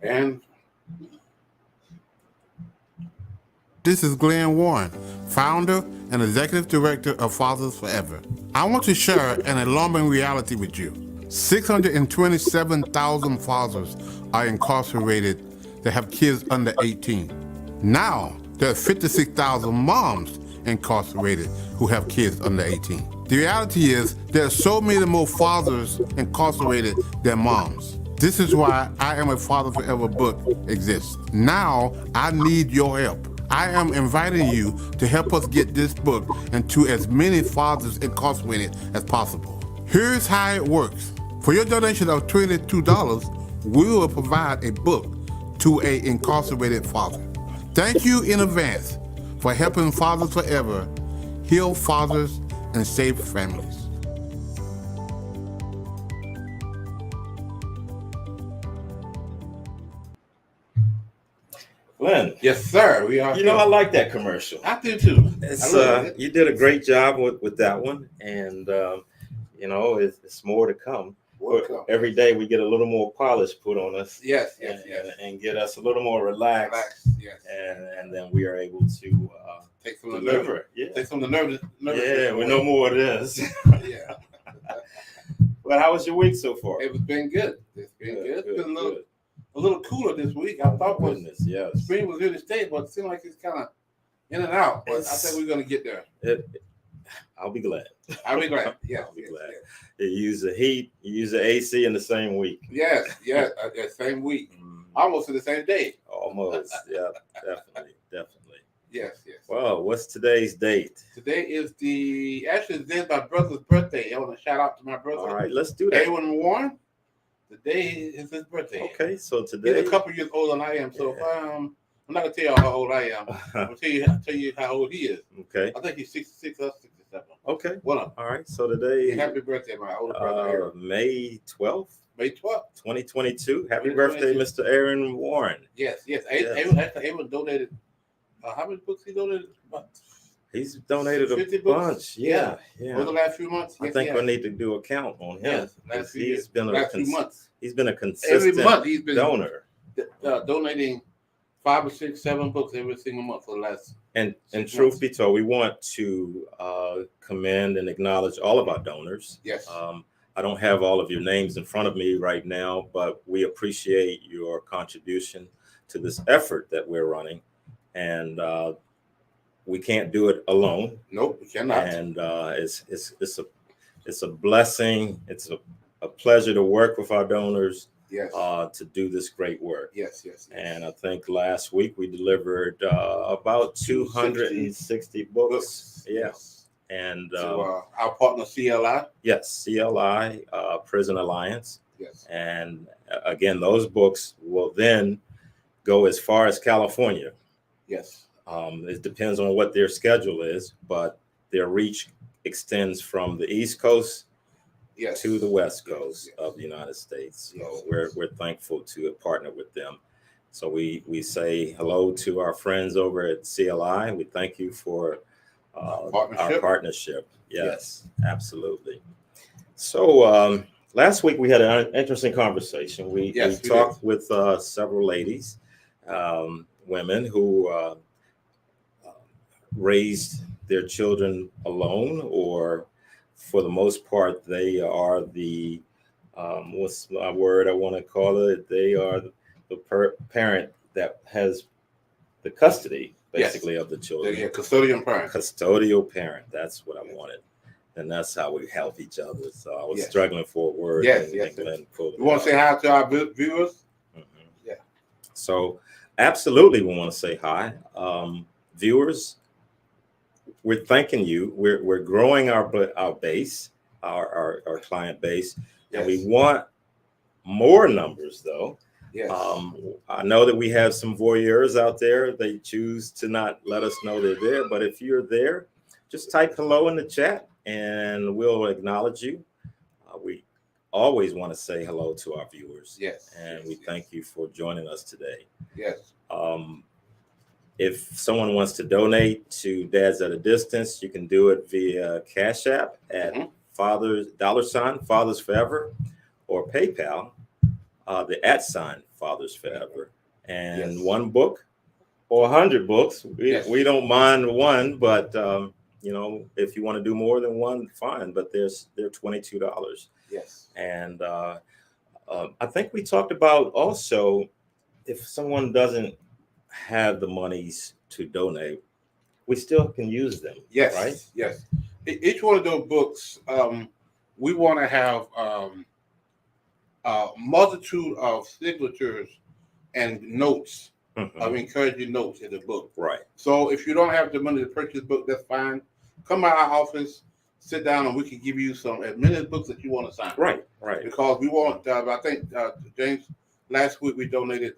And This is Glenn Warren, founder and executive director of Fathers Forever. I want to share an alarming reality with you. 627,000 fathers are incarcerated that have kids under 18. Now, there are 56,000 moms incarcerated who have kids under 18. The reality is there are so many more fathers incarcerated than moms. This is why I Am a Father Forever book exists. Now, I need your help. I am inviting you to help us get this book into as many fathers incarcerated as possible. Here's how it works. For your donation of $22, we will provide a book to an incarcerated father. Thank you in advance for helping Fathers Forever heal fathers and save families. Glenn, yes, sir, we are. I like that commercial. I do too. It's, I love it. you did a great job with that one, and it's more to come. Welcome. Every day we get a little more polish put on us. Yes, and get us a little more relaxed. Yes. And then we are able to Take some of the deliver. nerve. Yeah, Take some of the nervous. yeah, we know more of this. Yeah. But how was your week so far? It's been good. It's been good. It's been Good. a little cooler this week. I thought was Goodness, yes. spring was here to stay, but it seemed like it's kind of in and out. But I think we're gonna get there. I'll be glad. I'll be glad. Yeah, I'll be glad. Yes. You use the heat, you use the AC in the same week. Yes. Same week, almost in the same day. Almost, yeah, definitely. Yes. Well, what's today's date? Today is today's my brother's birthday. I want to shout out to my brother. All right, let's do that. Edwin Warren. Today is his birthday. Okay, so He's today a couple years older than I am. So if I'm not gonna tell y'all how old I am. I'll tell you how old he is. Okay. I think he's 66 or 67. Okay. One of them. All right. So today, Happy birthday, my older brother. May 12th, May 12th. 2022. Happy 2022. birthday, Mr. Aaron Warren. Yes. Yes. Aaron donated. How many books he donated? He's donated 50 a books? bunch. Yeah. Over the last few months. I think we need to do a count on him. Yes. Last few months. He's been a consistent Every month he's been donor. Donating 5 or 6, 7 books every single month for the last. And truth be told, we want to commend and acknowledge all of our donors. Yes. I don't have all of your names in front of me right now, but we appreciate your contribution to this effort that we're running. And we can't do it alone. Nope, we cannot. And it's a blessing. It's a pleasure to work with our donors. Yes. To do this great work. Yes. And I think last week we delivered about 260 books. Yes. And to our partner CLI. Yes, CLI, Prison Alliance. Yes. And again, those books will then go as far as California. Yes. It depends on what their schedule is, but their reach extends from the East Coast to the West Coast of the United States. So we're thankful to partner with them. So we say hello to our friends over at CLI. We thank you for our partnership. Yes, absolutely. So last week we had an interesting conversation. We talked with several ladies, women who raised their children alone, or for the most part, they are the what's my word I want to call it? They are the parent that has the custody, basically, of the children. Yeah, custodial parent. Custodial parent. That's what I wanted. And that's how we help each other. So I was struggling for a word. Yes. You want to say hi to our viewers? Mm-hmm. Yeah. So absolutely, we want to say hi. Viewers, we're thanking you. We're growing our base, our client base, and we want more numbers, though. Yes. I know that we have some voyeurs out there. They choose to not let us know they're there, but if you're there, just type hello in the chat, and we'll acknowledge you. We always want to say hello to our viewers. Yes. And we thank you for joining us today. Yes. If someone wants to donate to Dads at a Distance, you can do it via Cash App at $Fathers Forever, or PayPal the @ Fathers Forever, and Yes. one book or 100 books. Yes. We don't mind one, but you know, if you want to do more than one, fine. But they're $22. Yes. And I think we talked about also, if someone doesn't have the monies to donate, we still can use them. Yes. Right. Yes. Each one of those books, we want to have a multitude of signatures and notes of encouraging notes in the book. Right. So if you don't have the money to purchase the book, that's fine. Come by our office, sit down, and we can give you as many books that you want to sign. Right. Right. Because we want, I think, James, last week we donated,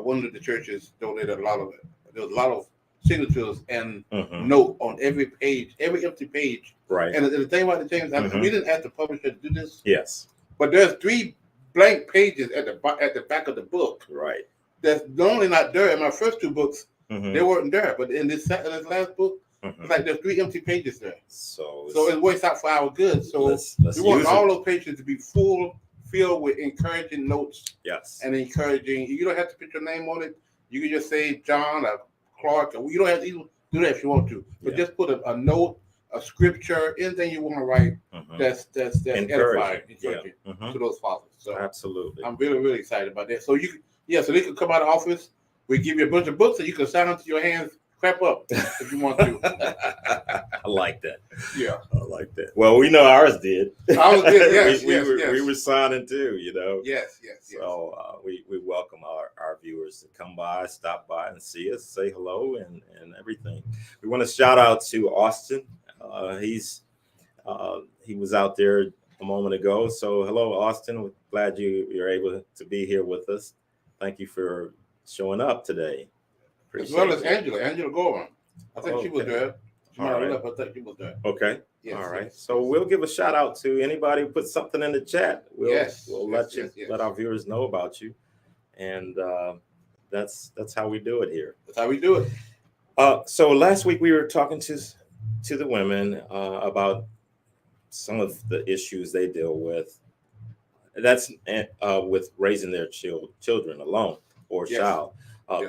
one of the churches donated a lot of it. There was a lot of signatures and note on every page, every empty page. Right. And the thing about the James, we didn't ask the publisher to do this. Yes. But there's 3 blank pages at the back of the book. Right. That's normally not there. In my first 2 books, Mm-hmm. they weren't there. But in this last book, it's like there's 3 empty pages there. So it works out for our good. So let's we want use all it. those pages to be filled with encouraging notes Yes. and encouraging. You don't have to put your name on it. You can just say John or Clark. Or you don't have to even do that if you want to. But just put a note, a scripture, anything you want to write that's edifying, encouraging to those fathers. So Absolutely. I'm really, really excited about that. So so they can come out of the office. We give you a bunch of books and you can sign them to your hands, crap up if you want to. I like that. Yeah. I like that. Well, we know ours did. Ours did, yes, we were signing too, you know. Yes. So we welcome our viewers to come by, stop by and see us, say hello and everything. We want to shout out to Austin. He was out there a moment ago. So hello, Austin. We're glad you're able to be here with us. Thank you for showing up today. As well as Angela Gorman. I think she was there. She might have left, but I think she was there. Okay. Yes, all right. yes. So we'll give a shout out to anybody who puts something in the chat. We'll let our viewers know about you. And that's how we do it here. That's how we do it. So last week we were talking to the women about some of the issues they deal with. That's with raising their children alone or child.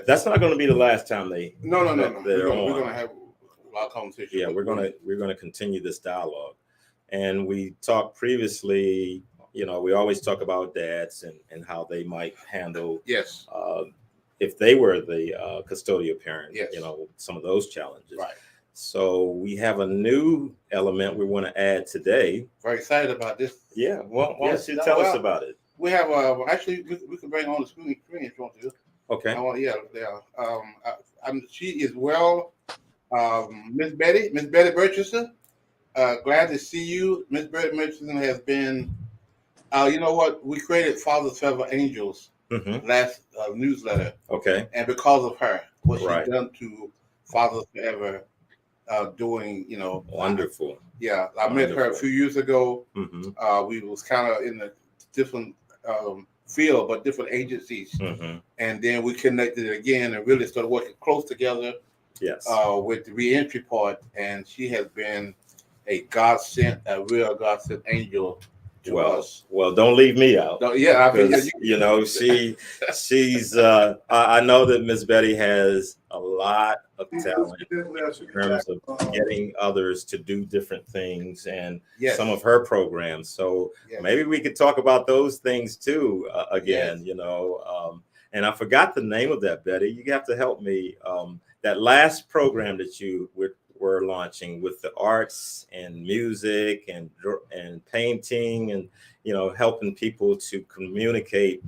That's not going to be the last time they. No. We're going to have a lot of conversation. Yeah, we're going to continue this dialogue, and we talked previously. You know, we always talk about dads and how they might handle. Yes. If they were the custodial parent. Yes. You know, some of those challenges. Right. So we have a new element we want to add today. Very excited about this. Yeah. Well, why don't you tell us about it? We have actually we can bring on the screen if you want to. Okay. She is well. Miss Betty Burchester. Glad to see you. Miss Betty Burchester has been. You know what? We created Fathers Forever Angels last newsletter. Okay. And because of her, what Right. she's done to Fathers Forever, doing, Wonderful. I met her a few years ago. Mm-hmm. We was kind of in a different field, but different agencies. Mm-hmm. And then we connected again and really started working close together. Yes. With the reentry part, and she has been a real God sent angel to us. Well, don't leave me out. So, yeah, I mean, she's. I know that Miss Betty has a lot of talent in terms of getting others to do different things, and some of her programs. So maybe we could talk about those things too again. Yes. And I forgot the name of that, Betty. You have to help me. That last program that you were launching with the arts and music and painting and helping people to communicate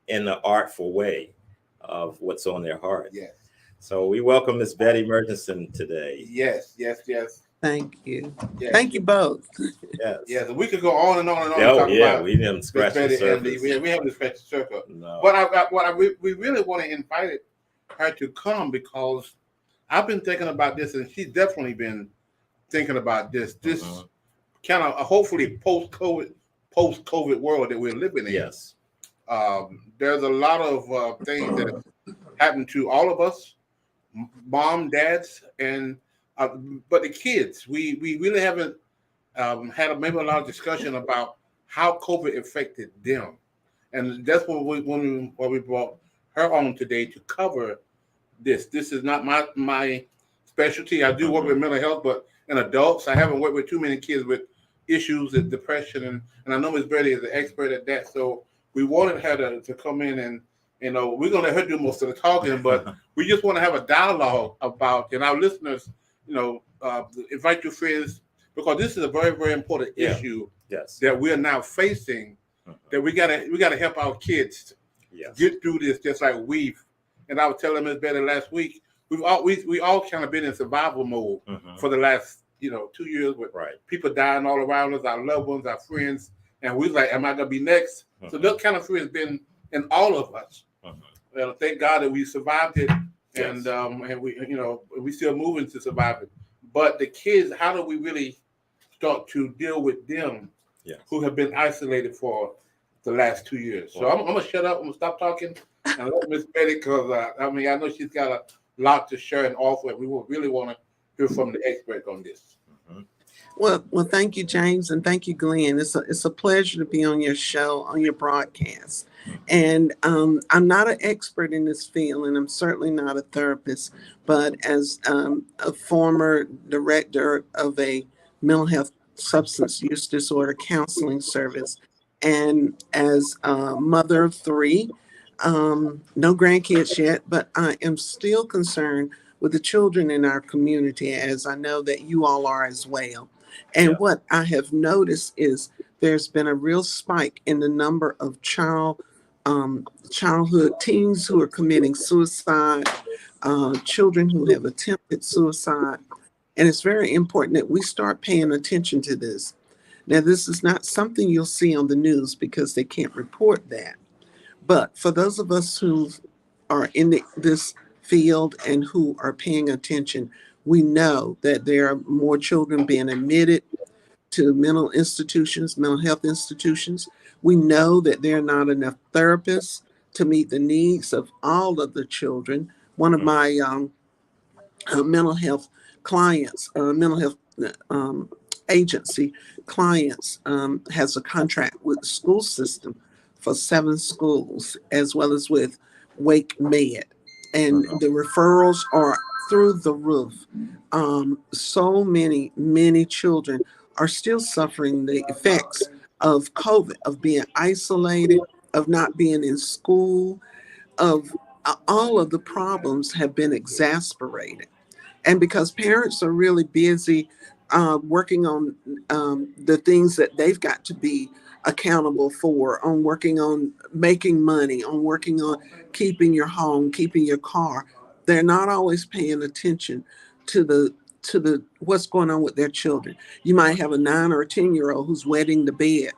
in an artful way of what's on their heart. Yes. So we welcome Miss Betty Murchison today. Yes. Thank you. Yes. Thank you both. Yes. Yes. We could go on and on and on. Oh yeah, we didn't scratch the Betty surface. we haven't scratched the surface. No. But we really want to invite her to come because I've been thinking about this, and she's definitely been thinking about this. This kind of hopefully post-COVID world that we're living in. Yes. There's a lot of things that have happened to all of us, mom, dads, and but the kids. We really haven't had maybe a lot of discussion about how COVID affected them. And that's what we brought her on today to cover this. This is not my specialty. I do work with mental health, but in adults, I haven't worked with too many kids with issues of depression, and I know Ms. Betty is an expert at that. So we wanted her to come in, and we're gonna let her do most of the talking, but we just want to have a dialogue about, and our listeners, invite your friends, because this is a very, very important issue that we are now facing. That we gotta help our kids get through this, just like and I was telling Ms. Betty last week, we all kind of been in survival mode for the last 2 years with people dying all around us, our loved ones, our friends, and we was like, am I gonna be next? So that kind of fear has been in all of us. Well, thank God that we survived it, and we still moving to survive it. But the kids, how do we really start to deal with them who have been isolated for the last 2 years? So I'm gonna shut up. I'm gonna stop talking and let Miss Betty, because I know she's got a lot to share and offer, and we will really want to hear from the expert on this. Well, thank you, James, and thank you, Glenn. It's a pleasure to be on your show, on your broadcast. And I'm not an expert in this field, and I'm certainly not a therapist, but as a former director of a mental health substance use disorder counseling service, and as a mother of 3, no grandkids yet, but I am still concerned with the children in our community, as I know that you all are as well. And what I have noticed is there's been a real spike in the number of childhood teens who are committing suicide, children who have attempted suicide. And it's very important that we start paying attention to this. Now, this is not something you'll see on the news because they can't report that. But for those of us who are in this field and who are paying attention, we know that there are more children being admitted to mental health institutions. We know that there are not enough therapists to meet the needs of all of the children. One of my mental health clients, mental health agency clients, has a contract with the school system for 7 schools, as well as with Wake Med. And the referrals are through the roof. So many children are still suffering the effects of COVID, of being isolated, of not being in school, of all of the problems have been exacerbated. And because parents are really busy working on the things that they've got to be accountable for, on working on making money, on working on keeping your home, keeping your car, they're not always paying attention to the what's going on with their children. You might have a 9 or a 10-year-old who's wetting the bed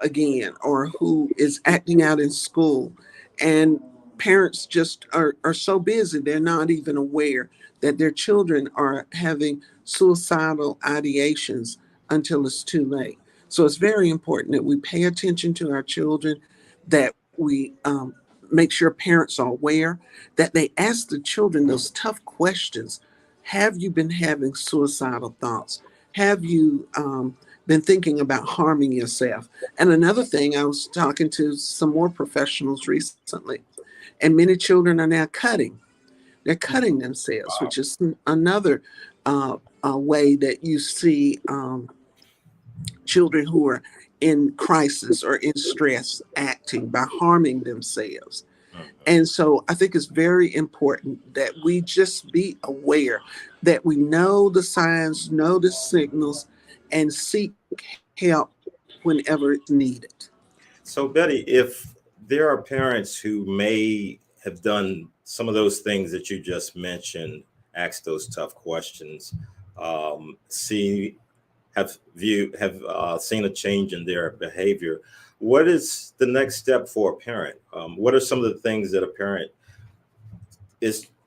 again, or who is acting out in school, and parents just are so busy they're not even aware that their children are having suicidal ideations until it's too late. So it's very important that we pay attention to our children, that we make sure parents are aware, that they ask the children those tough questions. Have you been having suicidal thoughts? Have you been thinking about harming yourself? And another thing, I was talking to some more professionals recently, and many children are now cutting. They're cutting themselves, which is another way that you see children who are in crisis or in stress acting by harming themselves. And so I think it's very important that we just be aware, that we know the signs, know the signals, and seek help whenever it's needed. So Betty, if there are parents who may have done some of those things that you just mentioned, ask those tough questions, have seen a change in their behavior, what is the next step for a parent? What are some of the things that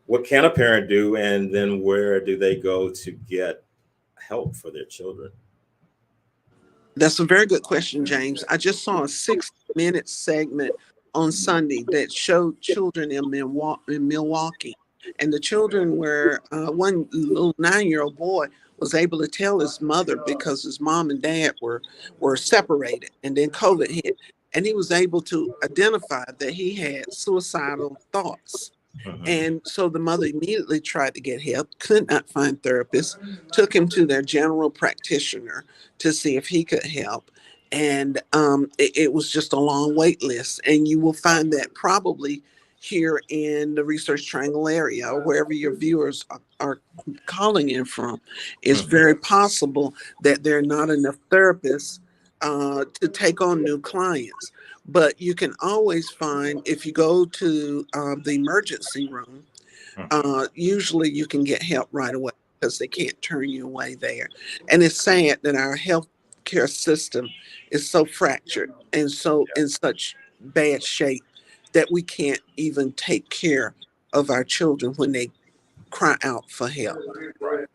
what can a parent do, and then where do they go to get help for their children? That's a very good question, James. I just saw a 6-minute segment on Sunday that showed children in Milwaukee. And the children were, one little 9-year-old boy was able to tell his mother, because his mom and dad were separated, and then COVID hit. and he was able to identify that he had suicidal thoughts. And so the mother immediately tried to get help, could not find therapists, took him to their general practitioner to see if he could help. And it was just a long wait list. And you will find that probably here in the Research Triangle area or wherever your viewers are calling in from. It's very possible that there are not enough therapists to take on new clients. But you can always find, if you go to the emergency room, usually you can get help right away because they can't turn you away there. And it's sad that our healthcare system is so fractured and so in such bad shape that we can't even take care of our children when they cry out for help. Right.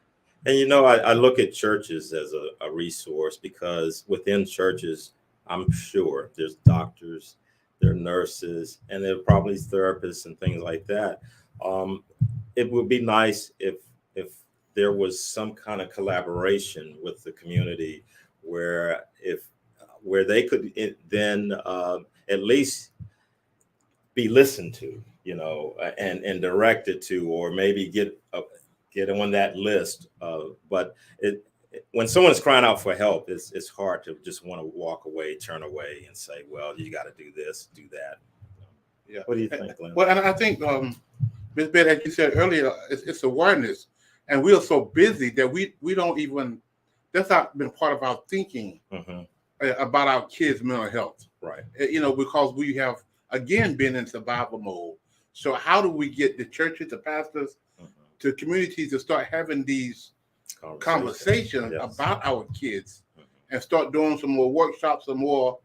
And you know, I look at churches as a resource because within churches, I'm sure there's doctors, there are nurses, and there are probably therapists and things like that. It would be nice if there was some kind of collaboration with the community where they could then at least be listened to, you know, and directed to, or maybe get on that list. But when someone is crying out for help, it's hard to just want to walk away, turn away, and say, "Well, you got to do this, do that." Yeah. What do you think, Glenn? Well, and I think, Ms. Beth, as you said earlier, it's awareness, and we are so busy that we don't even. That's not been part of our thinking about our kids' mental health, right? You know, because we have again been in survival mode. So how do we get the churches, the pastors, to communities to start having these conversations about our kids and start doing some more workshops, some more,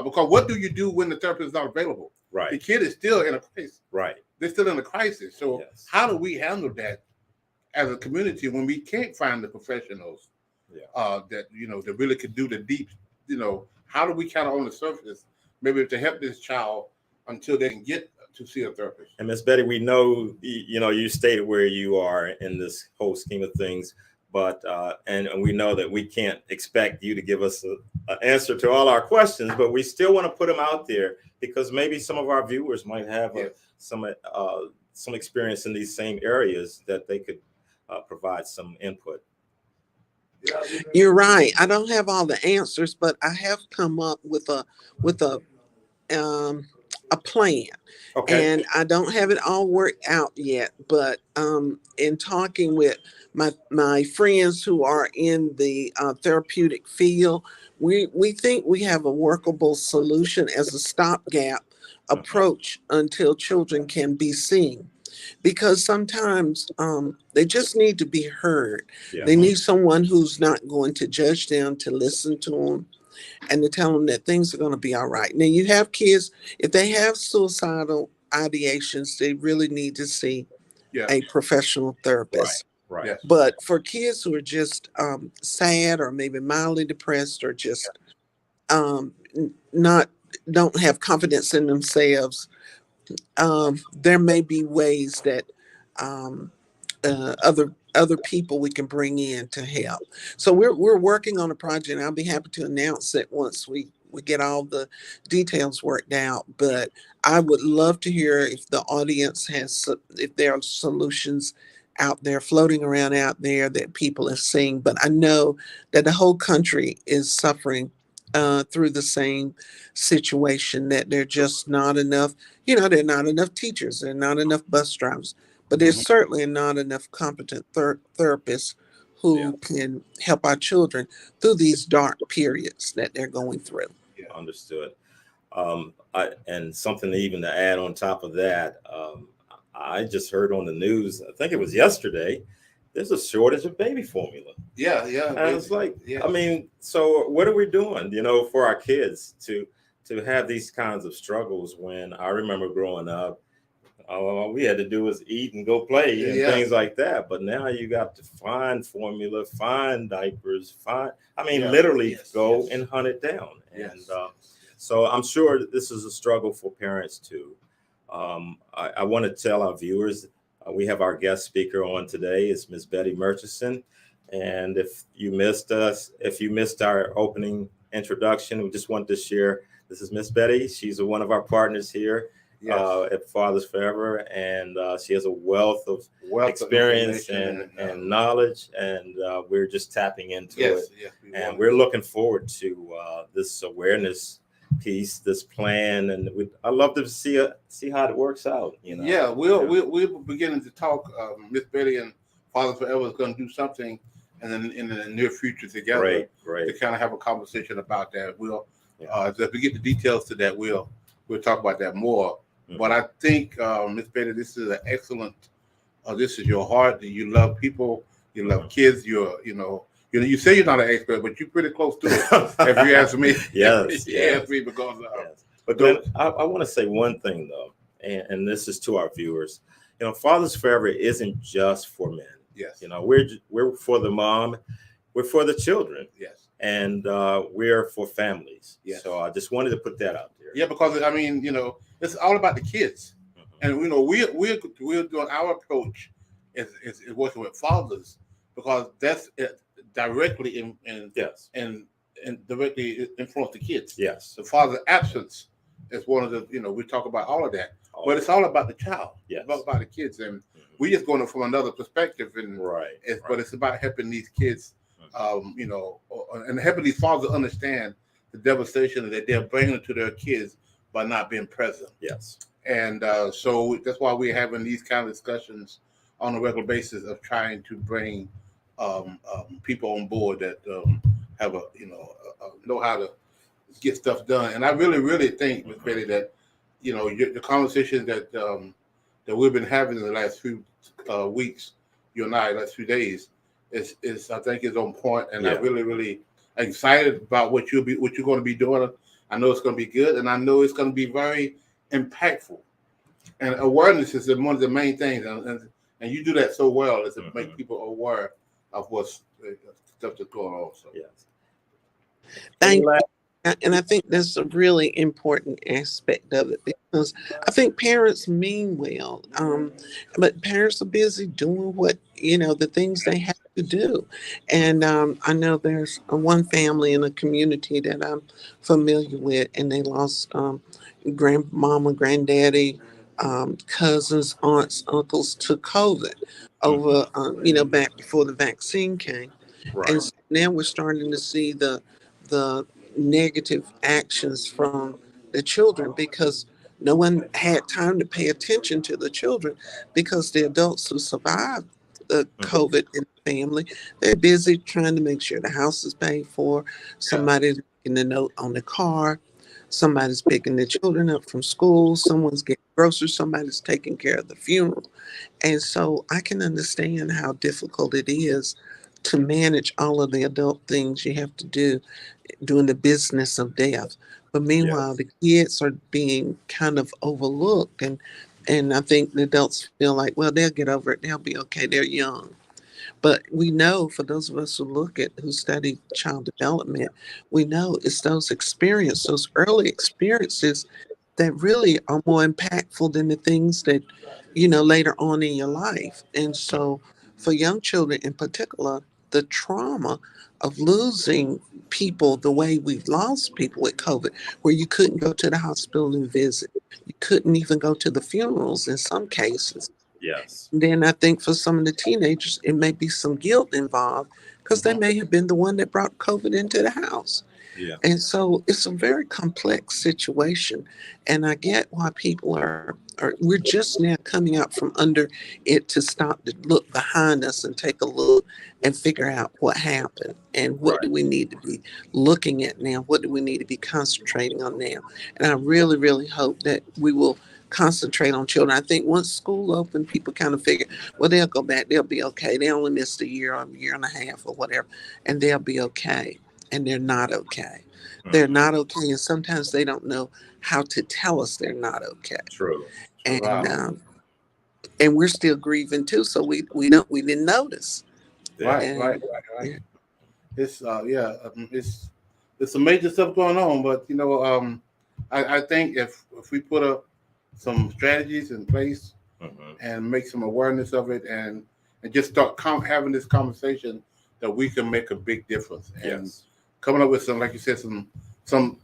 because what do you do when the therapist is not available? Right. The kid is still in a crisis. Right. They're still in a crisis. So how do we handle that as a community when we can't find the professionals that, you know, that really could do the deep, you know, how do we kind of on the surface, maybe to help this child until they can get to see a therapist? And Miss Betty, we know, you know, you stated where you are in this whole scheme of things, but and we know that we can't expect you to give us an answer to all our questions, but we still want to put them out there because maybe some of our viewers might have some experience in these same areas that they could provide some input. You're right. I don't have all the answers, but I have come up with a plan. Okay. And I don't have it all worked out yet, but in talking with my friends who are in the therapeutic field, we think we have a workable solution as a stopgap approach until children can be seen. Because sometimes they just need to be heard. Yeah. They need someone who's not going to judge them, to listen to them, and to tell them that things are going to be all right. Now, you have kids, if they have suicidal ideations, they really need to see a professional therapist. Right. Yes. But for kids who are just sad or maybe mildly depressed or just don't have confidence in themselves, there may be ways that other people we can bring in to help. So we're working on a project, and I'll be happy to announce it once we get all the details worked out. But I would love to hear if the audience if there are solutions out there floating around out there that people are seeing. But I know that the whole country is suffering through the same situation, that there are just not enough, there are not enough teachers, there are not enough bus drivers, but there's certainly not enough competent therapists who can help our children through these dark periods that they're going through. Understood. And something even to add on top of that, I just heard on the news, I think it was yesterday, there's a shortage of baby formula. Yeah. And I was like, I mean, so what are we doing, for our kids to have these kinds of struggles? When I remember growing up, all we had to do was eat and go play and things like that. But now you got to find formula, find diapers, literally go and hunt it down. And so I'm sure this is a struggle for parents too. I want to tell our viewers, we have our guest speaker on today. It's Ms. Betty Murchison. And if you missed our opening introduction, we just wanted to share This is Miss Betty. She's one of our partners here at Fathers Forever, and she has a wealth of experience and knowledge, and we're just tapping into it. Yes, and we're looking forward to this awareness piece, this plan, and I'd love to see how it works out. Yeah, we're beginning to talk. Miss Betty and Fathers Forever is going to do something, and then in the near future together, great, to kind of have a conversation about that. If we get the details to that, we'll talk about that more. Mm-hmm. But I think, Miss Betty, this is an excellent. This is your heart. You love people. You love kids. You say you're not an expert, but you're pretty close to it. If you ask me, yes, ask me because. Yes. But then I want to say one thing though, and this is to our viewers. Fathers Forever isn't just for men. Yes. We're for the mom, we're for the children. Yes. And we're for families. Yes. So I just wanted to put that out there. Yeah, because it's all about the kids, and we're doing our approach is working with fathers because that's directly and directly influence the kids. Yes. The father's absence is one of the we talk about all of that, but it's all about the child. Yes. It's about the kids, and we just going from another perspective, and but it's about helping these kids, and helping these fathers understand the devastation that they're bringing to their kids by not being present. Yes. And so that's why we're having these kind of discussions on a regular basis of trying to bring people on board that have know how to get stuff done. And I really, really think, Ms. Betty, that the conversations that we've been having in the last few weeks, you and I, last few days, is I think is on point. And I really, really excited about what you're going to be doing. I know it's going to be good, and I know it's going to be very impactful. And awareness is one of the main things, and you do that so well, is to make people aware of what's stuff that's going on. So yes. Thank you. And I think that's a really important aspect of it, because I think parents mean well, but parents are busy doing what, the things they have to do. And I know there's one family in a community that I'm familiar with, and they lost grandmama, granddaddy, cousins, aunts, uncles to COVID over, back before the vaccine came. Right. And so now we're starting to see the negative actions from the children, because no one had time to pay attention to the children, because the adults who survived the COVID in the family, they're busy trying to make sure the house is paid for. Somebody's making the note on the car. Somebody's picking the children up from school. Someone's getting groceries. Somebody's taking care of the funeral. And so I can understand how difficult it is to manage all of the adult things you have to do doing the business of death. But meanwhile, the kids are being kind of overlooked. And I think the adults feel like, well, they'll get over it. They'll be okay. They're young. But we know, for those of us who study child development, we know it's those early experiences that really are more impactful than the things that, later on in your life. And so for young children in particular, the trauma of losing people the way we've lost people with COVID, where you couldn't go to the hospital and visit. You couldn't even go to the funerals in some cases. Yes. Then I think for some of the teenagers, it may be some guilt involved, because they may have been the one that brought COVID into the house. Yeah. And so it's a very complex situation. And I get why people we're just now coming out from under it to stop to look behind us and take a look and figure out what happened and what do we need to be looking at now? What do we need to be concentrating on now? And I really, really hope that we will concentrate on children. I think once school opened, people kind of figure, well, they'll go back, they'll be okay. They only missed a year or a year and a half or whatever, and they'll be okay. And they're not okay. They're not okay. And sometimes they don't know how to tell us they're not okay. True. And and we're still grieving too. So we didn't notice. Right. It's it's some major stuff going on, but I think if we put some strategies in place and make some awareness of it and just start having this conversation, that we can make a big difference. And coming up with some, like you said, some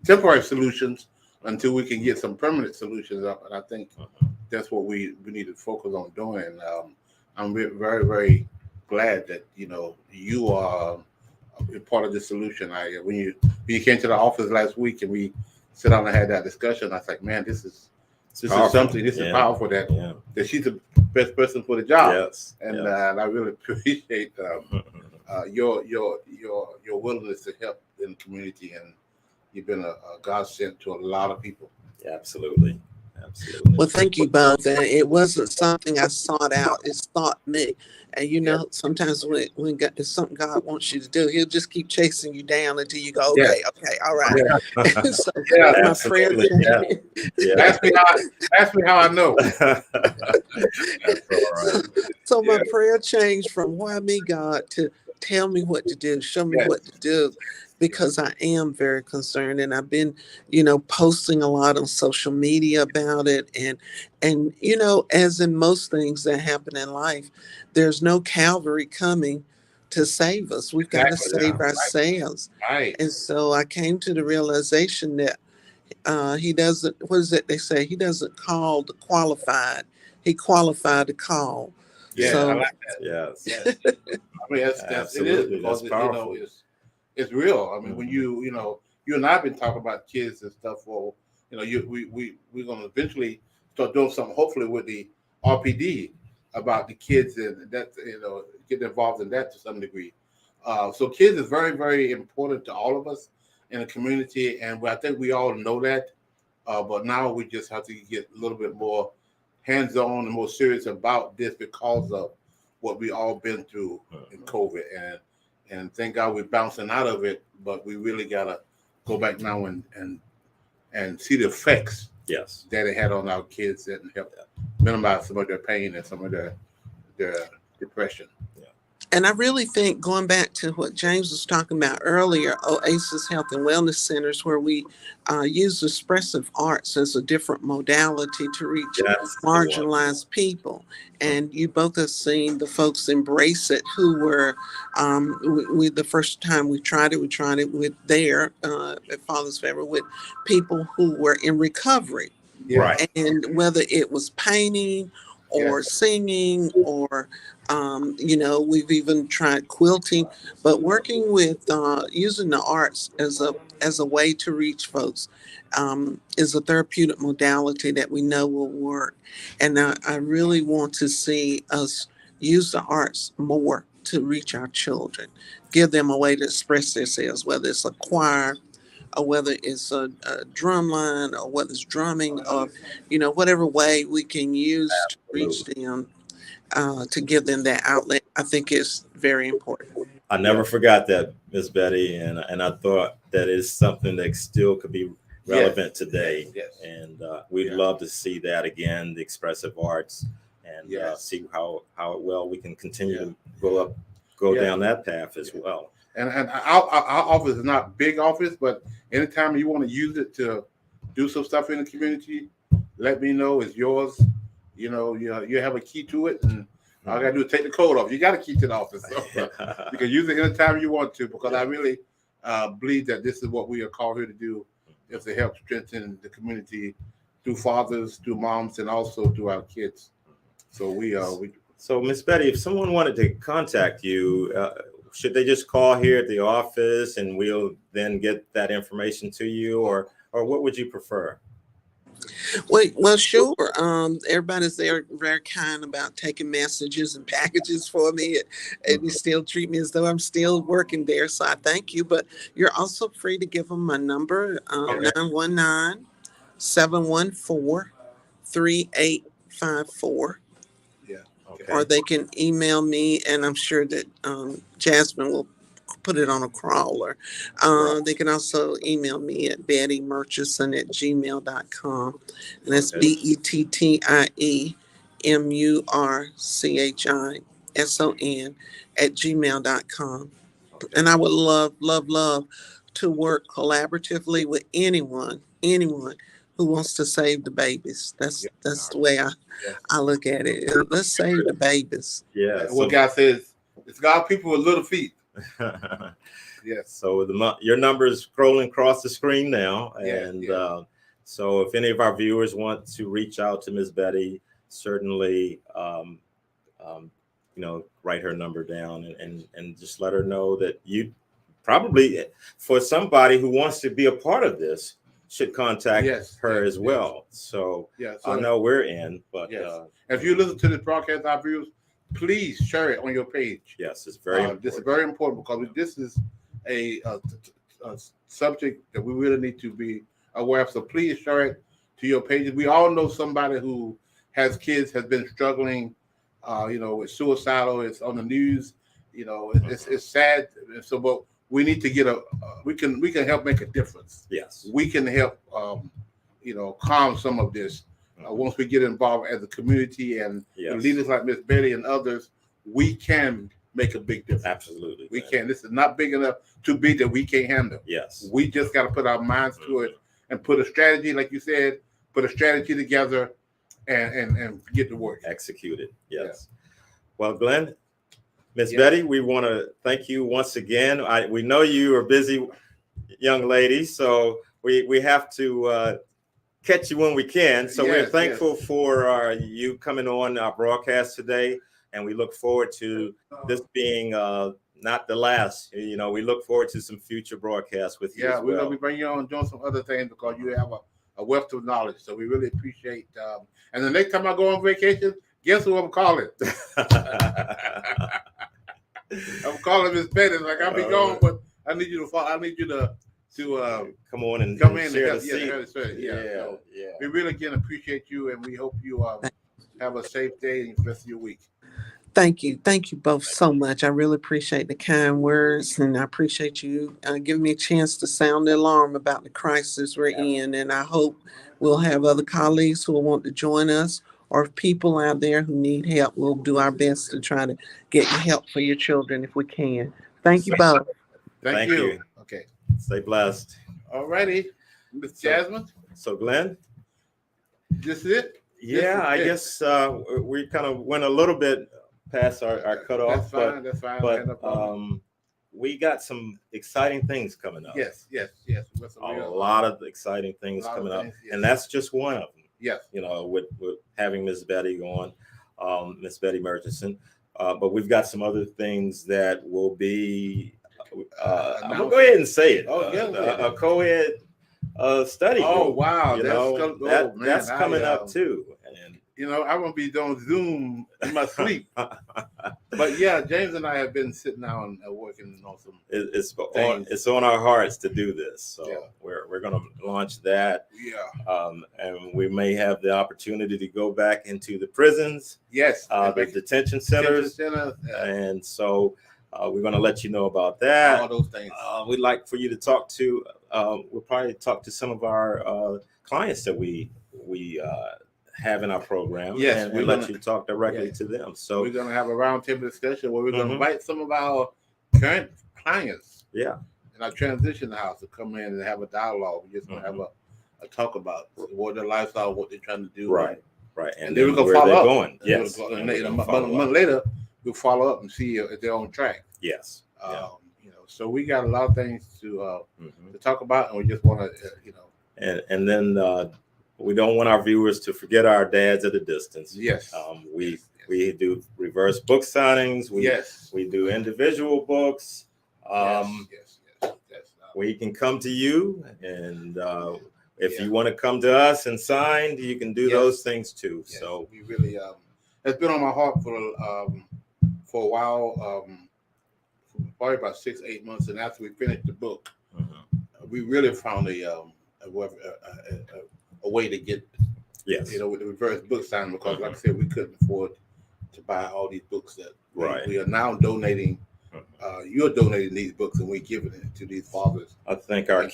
temporary solutions until we can get some permanent solutions up. And I think that's what we need to focus on doing. I'm very, very glad that you are a part of the solution. When you came to the office last week and we sat down and had that discussion, I was like, man, this is something. This is powerful. That she's the best person for the job. Yes. And I really appreciate your willingness to help in the community, and you've been a godsend to a lot of people. Yeah, absolutely. Absolutely. Well, thank you both. And it wasn't something I sought out; it sought me. And sometimes when it's something God wants you to do, He'll just keep chasing you down until you go, okay, all right. Yeah. So Yeah, my prayer. Ask me how I know. So my prayer changed from why me, God, to tell me what to do, show me what to do, because I am very concerned, and I've been, posting a lot on social media about it. And as in most things that happen in life, there's no Calvary coming to save us. We've got to save ourselves. Right. And so I came to the realization that He doesn't, what is it they say? He doesn't call the qualified. He qualified to call. Yeah, So, I like that. Yes. I mean, that's it is, because That's powerful. It's real. I mean, when you and I've been talking about kids and stuff for, we're going to eventually start doing something, hopefully with the RPD, about the kids, and that, get involved in that to some degree. So kids is very, very important to all of us in the community, and I think we all know that. But now we just have to get a little bit more hands-on and more serious about this because of what we all been through in COVID, and thank God we're bouncing out of it. But we really gotta go back now and see the effects that it had on our kids and help minimize some of their pain and some of their depression. and I really think, going back to what James was talking about earlier, Oasis Health and Wellness Centers, where we use expressive arts as a different modality to reach marginalized people. And you both have seen the folks embrace it who were, the first time we tried it with at Father's Favor, with people who were in recovery. Right. And whether it was painting or singing or, we've even tried quilting, but working with using the arts as a way to reach folks is a therapeutic modality that we know will work. And I really want to see us use the arts more to reach our children, give them a way to express themselves, whether it's a choir, or whether it's a drum line, or whether it's drumming, or whatever way we can use to reach them, to give them that outlet. I think is very important. I never forgot that, Miss Betty, and I thought that is something that still could be relevant today. And we'd love to see that again, the expressive arts, and see how well we can continue to go down that path as well. And our office is not big office, but anytime you want to use it to do some stuff in the community, let me know. It's yours. You have a key to it, and all I gotta do is take the code off. You got a key to the office, so you can use it anytime you want to. Because I really believe that this is what we are called here to do, is to help strengthen the community through fathers, through moms, and also through our kids. So we. So, Miss Betty, if someone wanted to contact you, should they just call here at the office and we'll then get that information to you, or what would you prefer? Well, sure. Everybody's there very kind about taking messages and packages for me, and you still treat me as though I'm still working there. So I thank you. But you're also free to give them my number, 919-714-3854. Or they can email me, and I'm sure that Jasmine will put it on a crawler. They can also email me at bettymurchison@gmail.com. And that's BETTIEMURCHISON@gmail.com. And I would love to work collaboratively with anyone who wants to save the babies. That's the way I look at it. Let's save the babies. What God says, it's God people with little feet. yes. So your number is scrolling across the screen now, Yeah, and yeah. so if any of our viewers want to reach out to Ms. Betty, certainly, write her number down and just let her know that you probably, for somebody who wants to be a part of this, should contact her as well. So I know we're in, but if you listen to this broadcast, our viewers, please share it on your page. Yes, it's very important. This is very important because this is a subject that we really need to be aware of. So please share it to your pages. We all know somebody who has kids, has been struggling, with suicidal. It's on the news. It's sad. So, but we need to get we can help make a difference. Yes, we can help, calm some of this. Once we get involved as a community and leaders like Miss Betty and others, we can make a big difference. Absolutely, we can. This is not big enough to be that we can't handle. Yes, we just got to put our minds to it and put a strategy, like you said, put a strategy together and get to work. Execute it. Yes. Yeah. Well, Glenn, Miss Betty, we want to thank you once again. We know you are busy, young lady, so we have to catch you when we can. So we're thankful for you coming on our broadcast today, and we look forward to this being not the last. We look forward to some future broadcasts with you. Yeah, we're going to be bringing you on and doing some other things because you have a wealth of knowledge. So we really appreciate. And the next time I go on vacation, guess who I'm calling? I'm calling Miss Betty. Like, I'll be gone, but I need you to follow. I need you to come on and come in share and the seat. So we really again appreciate you, and we hope you have a safe day and the rest of your week. Thank you both so much. I really appreciate the kind words, and I appreciate you giving me a chance to sound the alarm about the crisis we're in. And I hope we'll have other colleagues who will want to join us, or people out there who need help. We'll do our best to try to get help for your children if we can. Thank you both. Thank you. Okay. Stay blessed. All righty, Miss Jasmine. So Glenn, this is it. Yeah, I guess we kind of went a little bit past our cutoff. That's fine. But we got some exciting things coming up. Yes. A lot of exciting things coming up, and that's just one of them. Yes. With having Miss Betty on, Miss Betty Murchison, but we've got some other things that will be. I'm gonna go ahead and say it. A co-ed study. Oh wow, that's coming up too. And I'm gonna be doing Zoom in my sleep. But yeah, James and I have been sitting down and working on some. It's on our hearts to do this, so we're gonna launch that. Yeah. And we may have the opportunity to go back into the prisons. Yes. The detention centers. And so we're gonna let you know about that. All those things. We'd like for you to talk to. We'll probably talk to some of our clients that we have in our program. Yes, and we'll let you talk directly to them. So we're gonna have a roundtable discussion where we're gonna invite some of our current clients. Yeah. In our transition house to come in and have a dialogue. We're just gonna have a talk about what their lifestyle, what they're trying to do. Right. And then we're gonna follow up. Going. Yes. And a month later, we'll follow up and see if they're on track. Yes. So we got a lot of things to talk about, and we just want to, And then we don't want our viewers to forget our dads at a distance. Yes. We do reverse book signings. We do individual books. We can come to you, and if you want to come to us and sign, you can do those things too. Yes. So we really it's been on my heart for a while. Probably about 6-8 months, and after we finished the book, we really found a way to get with the reverse book signing, because like I said, we couldn't afford to buy all these books that we are now donating. You're donating these books, and we're giving it to these fathers. I think our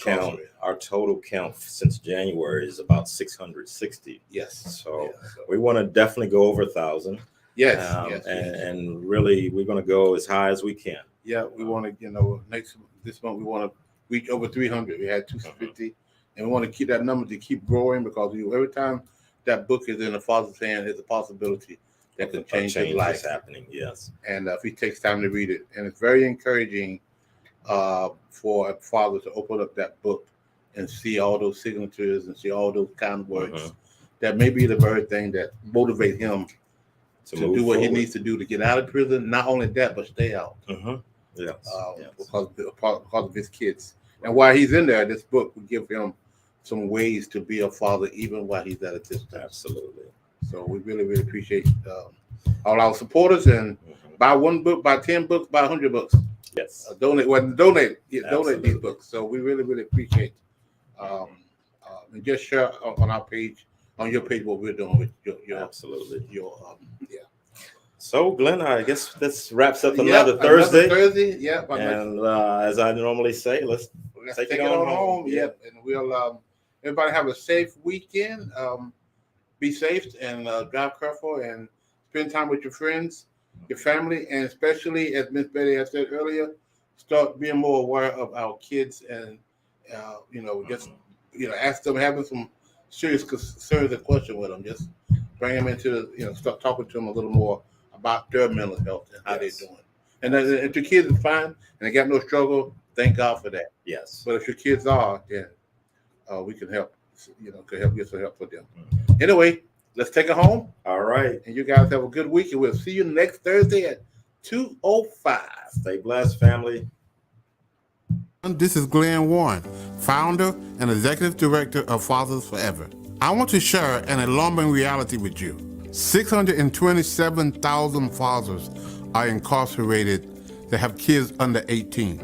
total count since January is about 660. Yes. So we want to definitely go over 1,000. Yes. And really, we're going to go as high as we can. Yeah, we want to, this month we want to reach over 300. We had 250, and we want to keep that number to keep growing, because every time that book is in the father's hand, there's a possibility that can change his life. Happening, yes. And if he takes time to read it, and it's very encouraging for a father to open up that book and see all those signatures and see all those kind words. That may be the very thing that motivate him to do what he needs to do to get out of prison. Not only that, but stay out. Yes. Because of his kids. And while he's in there, this book will give him some ways to be a father even while he's at a distance. Absolutely. So we really, really appreciate all our supporters, and buy one book, buy 10 books, buy 100 books. Yes. Donate these books. So we really, really appreciate and just share on our page, on your page, what we're doing with your absolutely. Yeah. So, Glenn, I guess this wraps up another Thursday. And as I normally say, let's take it on home. Yep. And we'll everybody have a safe weekend. Be safe and drive careful and spend time with your friends, your family, and especially, as Miss Betty has said earlier, start being more aware of our kids and just ask them, having some serious concerns and questions with them. Just bring them into start talking to them a little more about their mental health and how they're doing. And if your kids are fine and they got no struggle, thank God for that. Yes. But if your kids are, then we can help. Get some help for them. Anyway, let's take it home. All right. And you guys have a good week, and we'll see you next Thursday at 2:05. Stay blessed, family. This is Glenn Warren, founder and executive director of Fathers Forever. I want to share an alarming reality with you. 627,000 fathers are incarcerated that have kids under 18.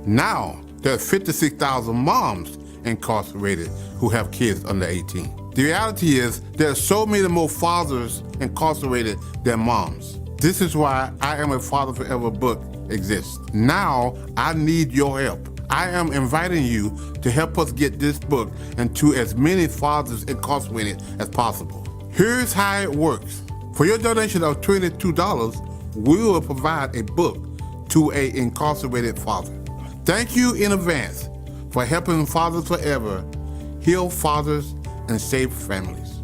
Now, there are 56,000 moms incarcerated who have kids under 18. The reality is there are so many more fathers incarcerated than moms. This is why I Am a Father Forever book exists. Now, I need your help. I am inviting you to help us get this book into as many fathers incarcerated as possible. Here's how it works. For your donation of $22, we will provide a book to an incarcerated father. Thank you in advance for helping Fathers Forever heal fathers and save families.